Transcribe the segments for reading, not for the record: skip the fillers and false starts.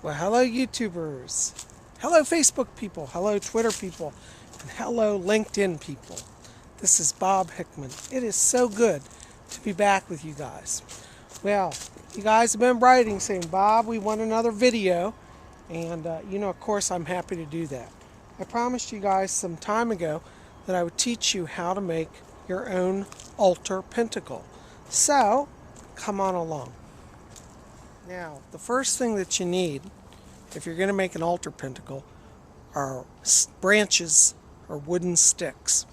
Well, hello YouTubers, hello Facebook people, hello Twitter people, and hello LinkedIn people. This is Bob Hickman. It is so good to be back with you guys. Well, you guys have been writing saying, Bob, we want another video, and of course I'm happy to do that. I promised you guys some time ago that I would teach you how to make your own altar pentacle. So, come on along. Now, the first thing that you need, if you're going to make an altar pentacle, are branches or wooden sticks.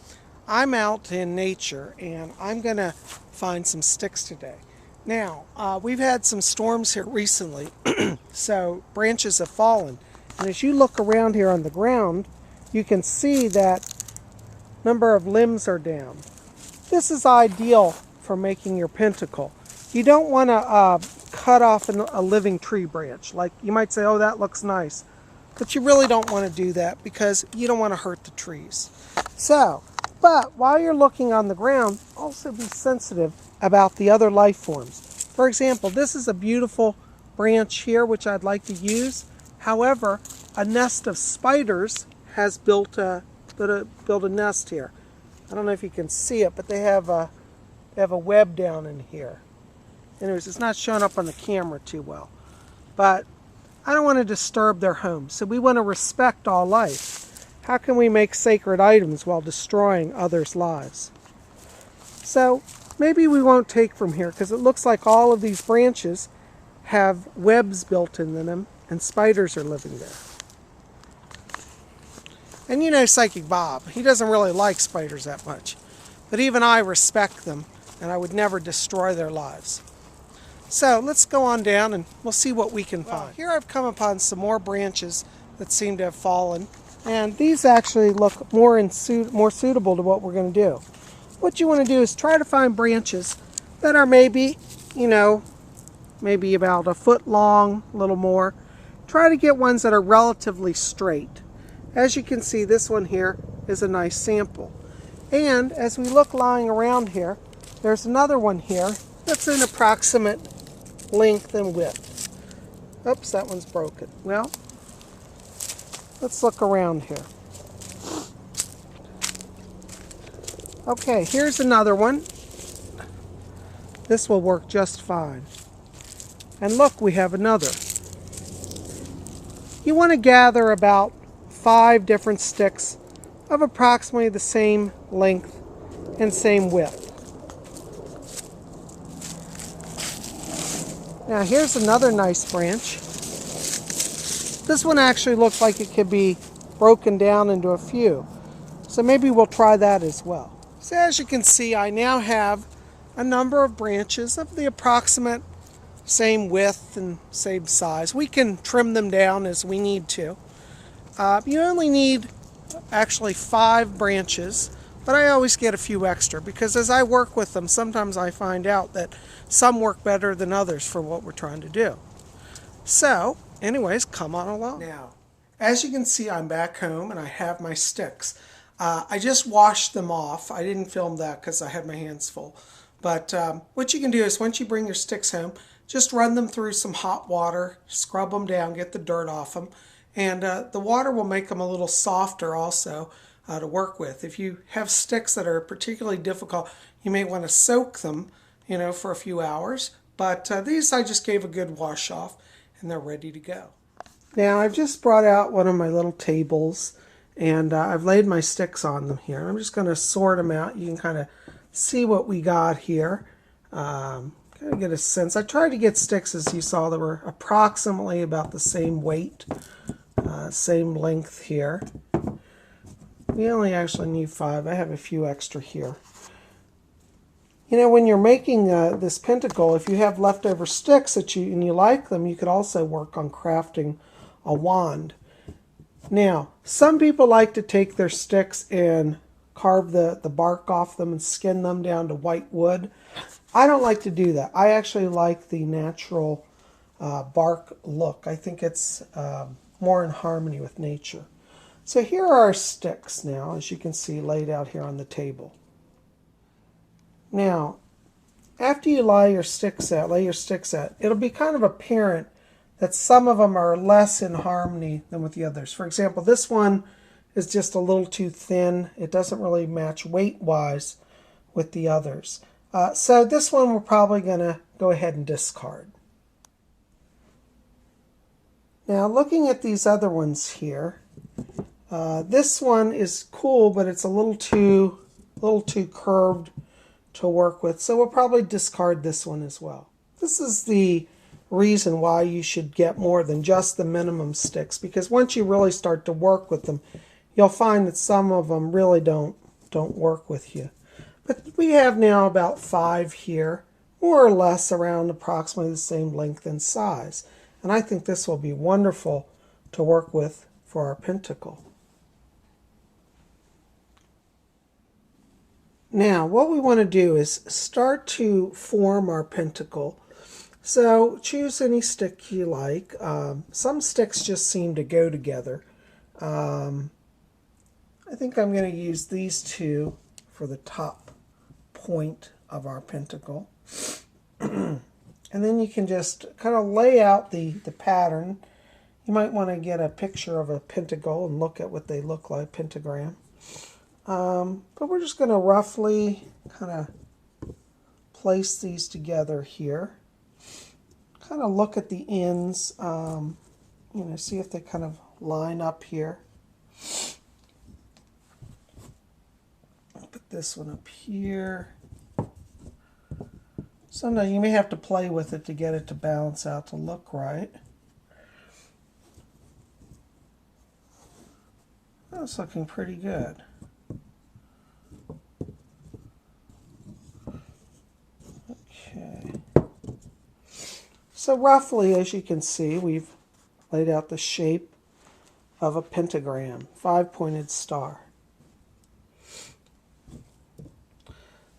I'm out in nature and I'm going to find some sticks today. Now, we've had some storms here recently, so branches have fallen. And as you look around here on the ground, you can see that number of limbs are down. This is ideal for making your pentacle. You don't want to cut off a living tree branch. Like you might say, oh, that looks nice. But you really don't want to do that because you don't want to hurt the trees. So, but while you're looking on the ground, also be sensitive about the other life forms. For example, this is a beautiful branch here which I'd like to use. However, a nest of spiders has built a nest here. I don't know if you can see it, but they have a web down in here. Anyways, it's not showing up on the camera too well. But I don't want to disturb their home. So we want to respect all life. How can we make sacred items while destroying others' lives? So maybe we won't take from here because it looks like all of these branches have webs built into them and spiders are living there. And you know Psychic Bob, he doesn't really like spiders that much. But even I respect them and I would never destroy their lives. So let's go on down and we'll see what we can find. Here I've come upon some more branches that seem to have fallen. And these actually look more suitable to what we're going to do. What you want to do is try to find branches that are maybe about a foot long, a little more. Try to get ones that are relatively straight. As you can see, this one here is a nice sample. And as we look lying around here, there's another one here that's an approximate length and width. Oops, that one's broken. Well, let's look around here. Okay, here's another one. This will work just fine. And look, we have another. You want to gather about 5 different sticks of approximately the same length and same width. Now here's another nice branch. This one actually looks like it could be broken down into a few. So maybe we'll try that as well. So as you can see, I now have a number of branches of the approximate same width and same size. We can trim them down as we need to. You only need actually 5 branches, but I always get a few extra because as I work with them, sometimes I find out that some work better than others for what we're trying to do. So, anyways, come on along. Now, as you can see, I'm back home and I have my sticks. I just washed them off. I didn't film that because I had my hands full. But what you can do is once you bring your sticks home, just run them through some hot water, scrub them down, get the dirt off them. And the water will make them a little softer also to work with. If you have sticks that are particularly difficult, you may want to soak them, for a few hours. But these I just gave a good wash off and they're ready to go. Now I've just brought out one of my little tables and I've laid my sticks on them here. I'm just going to sort them out. You can kind of see what we got here. Kind of get a sense. I tried to get sticks, as you saw, that were approximately about the same weight, same length here. We only actually need 5. I have a few extra here. When you're making this pentacle, if you have leftover sticks and you like them, you could also work on crafting a wand. Now, some people like to take their sticks and carve the bark off them and skin them down to white wood. I don't like to do that. I actually like the natural bark look. I think it's more in harmony with nature. So here are our sticks now, as you can see, laid out here on the table. Now, after you lay your sticks out, it'll be kind of apparent that some of them are less in harmony than with the others. For example, this one is just a little too thin. It doesn't really match weight-wise with the others. So this one we're probably going to go ahead and discard. Now looking at these other ones here, this one is cool, but it's a little too curved to work with. So we'll probably discard this one as well. This is the reason why you should get more than just the minimum sticks, because once you really start to work with them, you'll find that some of them really don't work with you. But we have now about 5 here, more or less around approximately the same length and size. And I think this will be wonderful to work with for our pentacle. Now, what we want to do is start to form our pentacle. So choose any stick you like. Some sticks just seem to go together. I think I'm going to use these two for the top point of our pentacle. And then you can just kind of lay out the pattern. You might want to get a picture of a pentacle and look at what they look like, pentagram. But we're just going to roughly kind of place these together here. Kind of look at the ends, see if they kind of line up here. Put this one up here. Sometimes you may have to play with it to get it to balance out to look right. That's looking pretty good. Okay. So roughly, as you can see, we've laid out the shape of a pentagram, 5-pointed star.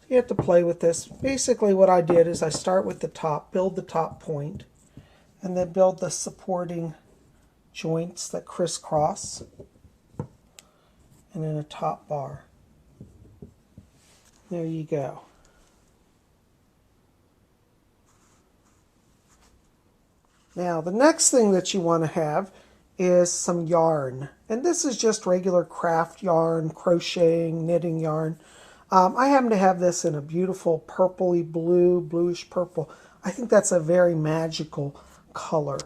You have to play with this. Basically what I did is I start with the top, build the top point, and then build the supporting joints that crisscross, and then a top bar. There you go. Now the next thing that you want to have is some yarn. And this is just regular craft yarn, crocheting, knitting yarn. I happen to have this in a beautiful purpley blue, bluish purple. I think that's a very magical color.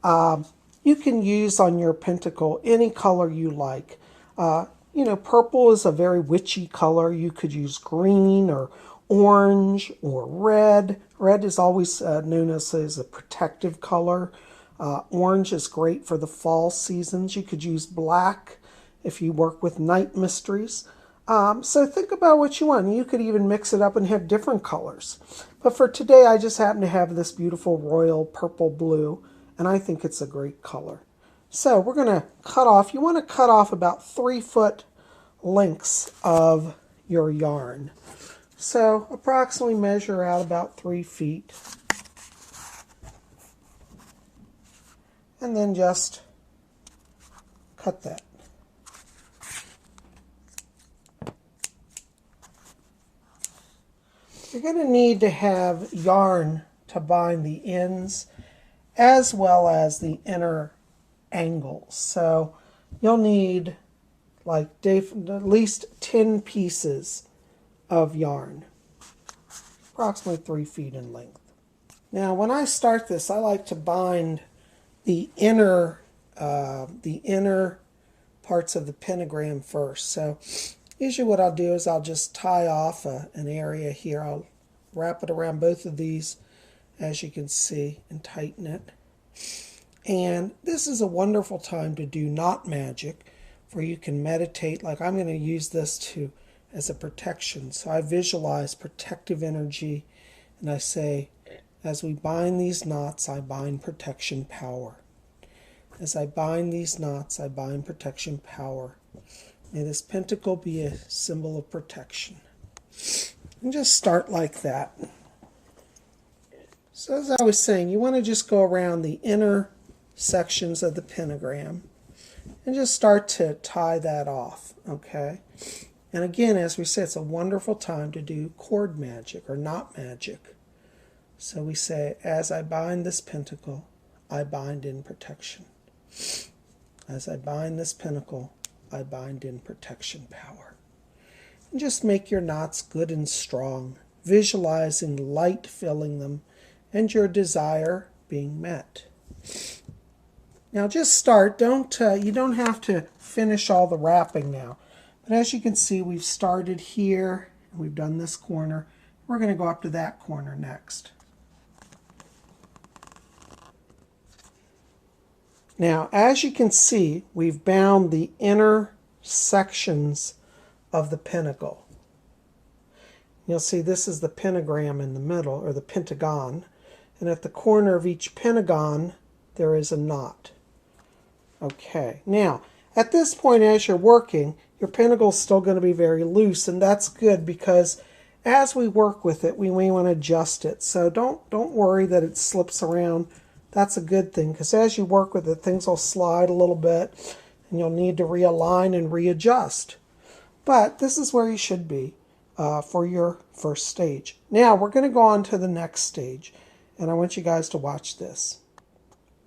You can use on your pentacle any color you like. Purple is a very witchy color. You could use green or orange or red. Red is always known as a protective color. Orange is great for the fall seasons. You could use black if you work with night mysteries. So think about what you want. You could even mix it up and have different colors. But for today, I just happen to have this beautiful royal purple blue, and I think it's a great color. So we're going to cut off. You want to cut off about 3-foot lengths of your yarn. So approximately measure out about 3 feet. And then just cut that. You're going to need to have yarn to bind the ends as well as the inner angles. So you'll need like at least 10 pieces of yarn, approximately 3 feet in length. Now when I start this, I like to bind the inner parts of the pentagram first. So usually what I'll do is I'll just tie off an area here. I'll wrap it around both of these, as you can see, and tighten it. And this is a wonderful time to do knot magic, where you can meditate. Like I'm going to use this as a protection. So I visualize protective energy, and I say, as we bind these knots, I bind protection power. As I bind these knots, I bind protection power. May this pentacle be a symbol of protection. And just start like that. So as I was saying, you want to just go around the inner sections of the pentagram and just start to tie that off, okay? And again, as we said, it's a wonderful time to do cord magic or knot magic. So we say, as I bind this pentacle, I bind in protection. As I bind this pentacle, I bind in protection power. And just make your knots good and strong, visualizing light filling them and your desire being met. Now just start. You don't have to finish all the wrapping now. But as you can see, we've started here, and we've done this corner. We're going to go up to that corner next. Now, as you can see, we've bound the inner sections of the pentacle. You'll see this is the pentagram in the middle, or the pentagon. And at the corner of each pentagon, there is a knot. Okay, now, at this point as you're working, your pentacle is still going to be very loose, and that's good because as we work with it, we may want to adjust it. So don't worry that it slips around. That's a good thing, because as you work with it, things will slide a little bit, and you'll need to realign and readjust. But this is where you should be for your first stage. Now, we're going to go on to the next stage, and I want you guys to watch this.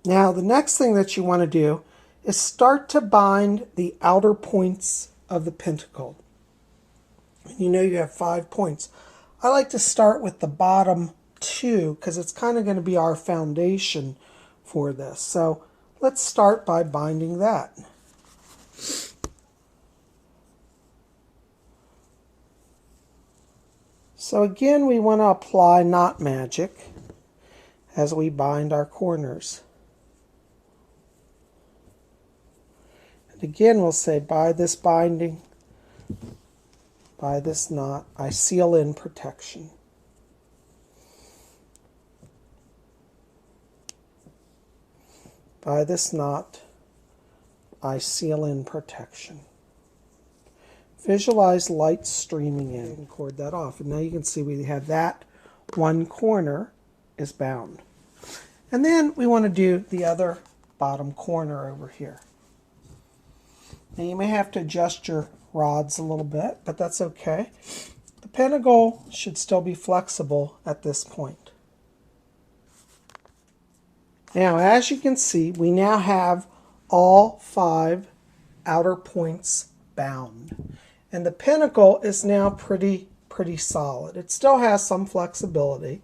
Now, the next thing that you want to do is start to bind the outer points of the pentacle. And you know you have 5 points. I like to start with the bottom 2 because it's kind of going to be our foundation for this. So let's start by binding that. So again, we want to apply knot magic as we bind our corners. And again, we'll say, by this binding, by this knot, I seal in protection. By this knot, I seal in protection. Visualize light streaming in and cord that off. And now you can see we have that one corner is bound. And then we want to do the other bottom corner over here. Now you may have to adjust your rods a little bit, but that's okay. The pentacle should still be flexible at this point. Now, as you can see, we now have all 5 outer points bound. And the pentacle is now pretty solid. It still has some flexibility,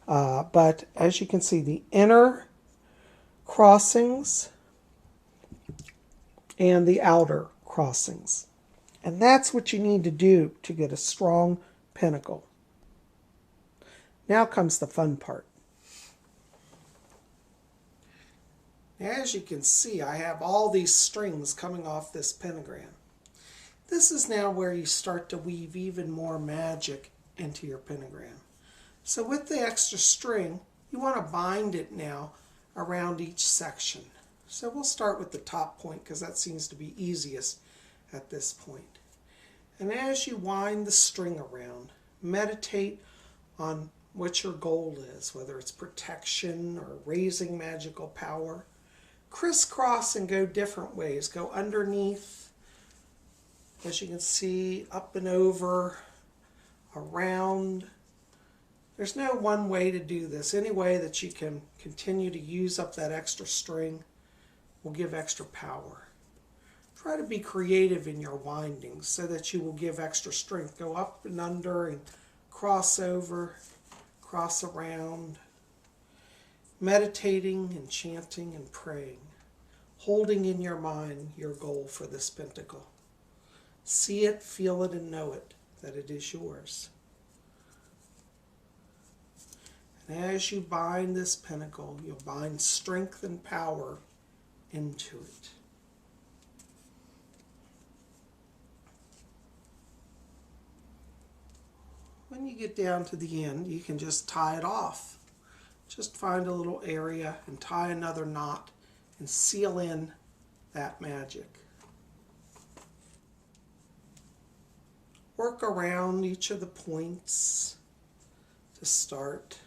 but as you can see, the inner crossings and the outer crossings. And that's what you need to do to get a strong pentacle. Now comes the fun part. As you can see, I have all these strings coming off this pentagram. This is now where you start to weave even more magic into your pentagram. So with the extra string, you want to bind it now around each section. So we'll start with the top point because that seems to be easiest at this point. And as you wind the string around, meditate on what your goal is, whether it's protection or raising magical power. Crisscross and go different ways. Go underneath, as you can see, up and over, around. There's no one way to do this. Any way that you can continue to use up that extra string will give extra power. Try to be creative in your windings so that you will give extra strength. Go up and under and cross over, cross around. Meditating and chanting and praying. Holding in your mind your goal for this pentacle. See it, feel it, and know it, that it is yours. And as you bind this pentacle, you'll bind strength and power into it. When you get down to the end, you can just tie it off. Just find a little area and tie another knot and seal in that magic. Work around each of the points to start.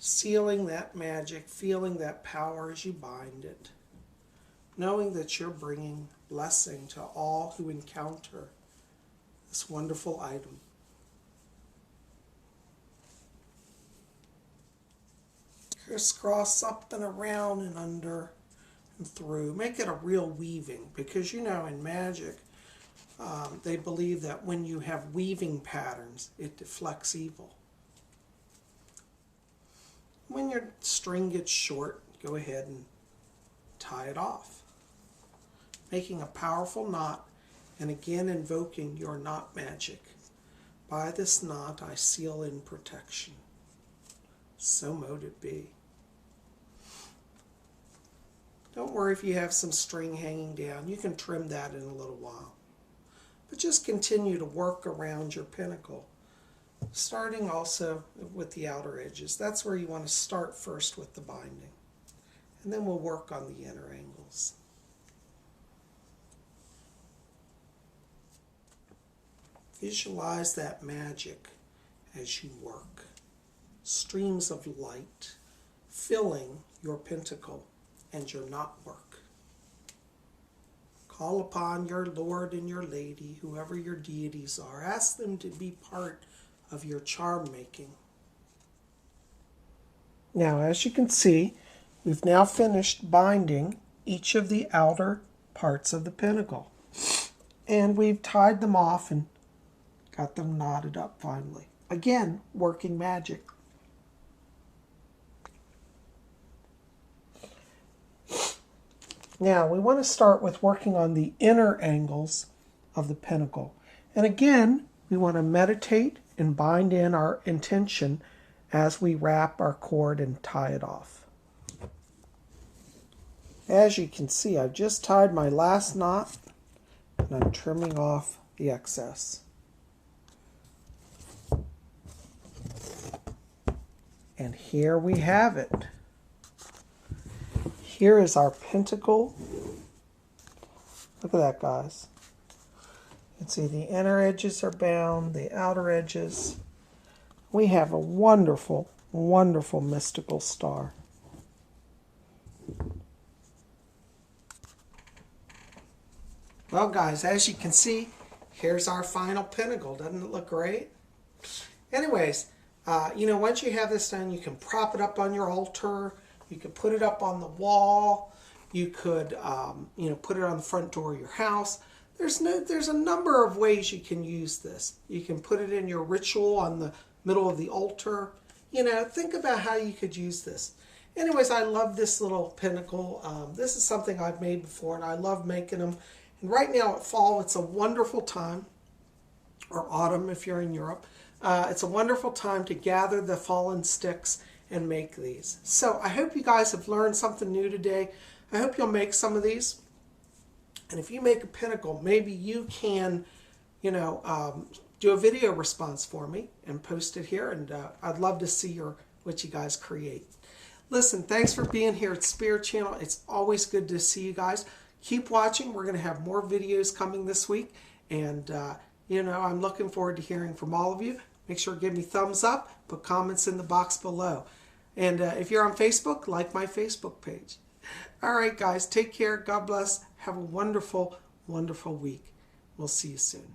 Sealing that magic, feeling that power as you bind it. Knowing that you're bringing blessing to all who encounter this wonderful item. Crisscross up and around and under and through. Make it a real weaving, because you know in magic they believe that when you have weaving patterns, it deflects evil. When your string gets short, go ahead and tie it off, making a powerful knot, and again invoking your knot magic. By this knot I seal in protection. So mote it be. Don't worry if you have some string hanging down. You can trim that in a little while. But just continue to work around your pentacle, starting also with the outer edges. That's where you want to start first with the binding. And then we'll work on the inner angles. Visualize that magic as you work. Streams of light filling your pentacle and your knot work. Call upon your Lord and your Lady, whoever your deities are. Ask them to be part of your charm making. Now, as you can see, we've now finished binding each of the outer parts of the pentacle. And we've tied them off and got them knotted up finally. Again, working magic. Now, we want to start with working on the inner angles of the pentacle. And again, we want to meditate and bind in our intention as we wrap our cord and tie it off. As you can see, I've just tied my last knot and I'm trimming off the excess. And here we have it. Here is our pentacle. Look at that, guys. You can see the inner edges are bound, the outer edges. We have a wonderful, wonderful mystical star. Well, guys, as you can see, here's our final pentacle. Doesn't it look great? Anyways, once you have this done, you can prop it up on your altar. You could put it up on the wall. You could, put it on the front door of your house. There's a number of ways you can use this. You can put it in your ritual on the middle of the altar. Think about how you could use this. Anyways, I love this little pentacle. This is something I've made before, and I love making them. And right now at fall, it's a wonderful time, or autumn if you're in Europe. It's a wonderful time to gather the fallen sticks and make these. So I hope you guys have learned something new today. I hope you'll make some of these. And if you make a pentacle, maybe you can, do a video response for me and post it here. And I'd love to see what you guys create. Listen, thanks for being here at Spirit Channel. It's always good to see you guys. Keep watching. We're going to have more videos coming this week. And, I'm looking forward to hearing from all of you. Make sure to give me thumbs up. Put comments in the box below. And if you're on Facebook, like my Facebook page. All right, guys. Take care. God bless. Have a wonderful, wonderful week. We'll see you soon.